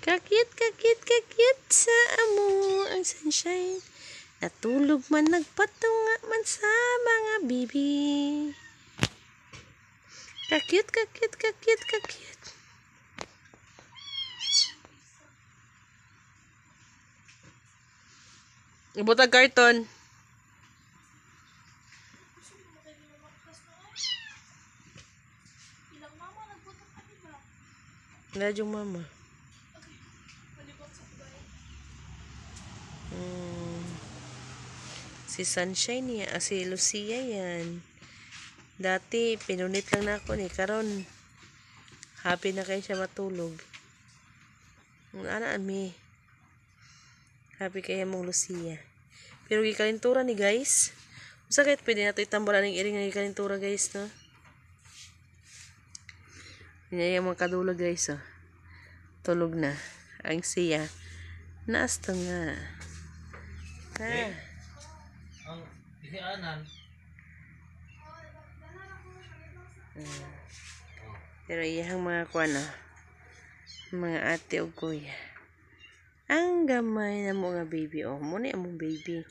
Kakit sa amo ang sunshine. Natulog man nagpatunga man sa mga bibi. Kakit. Ibutang karton. Radyo mama. Si Sunshine niya, si Lucia yan. Dati, pinunit lang na ako ni. Karon, happy na kayo siya matulog. Ami. Happy kaya mong Lucia. Pero gikalintura ni guys. Usa kahit pwede na ito itambulan ng iring ng gikalintura guys, no? Yan yung mga kadulog guys, oh. Tulog na. Ang siya. Naasta nga. Ha? Ang isianan. Pero iyang mga kuwana, mga ate o kuya, ang gamay na mga baby, oh, muna yung baby.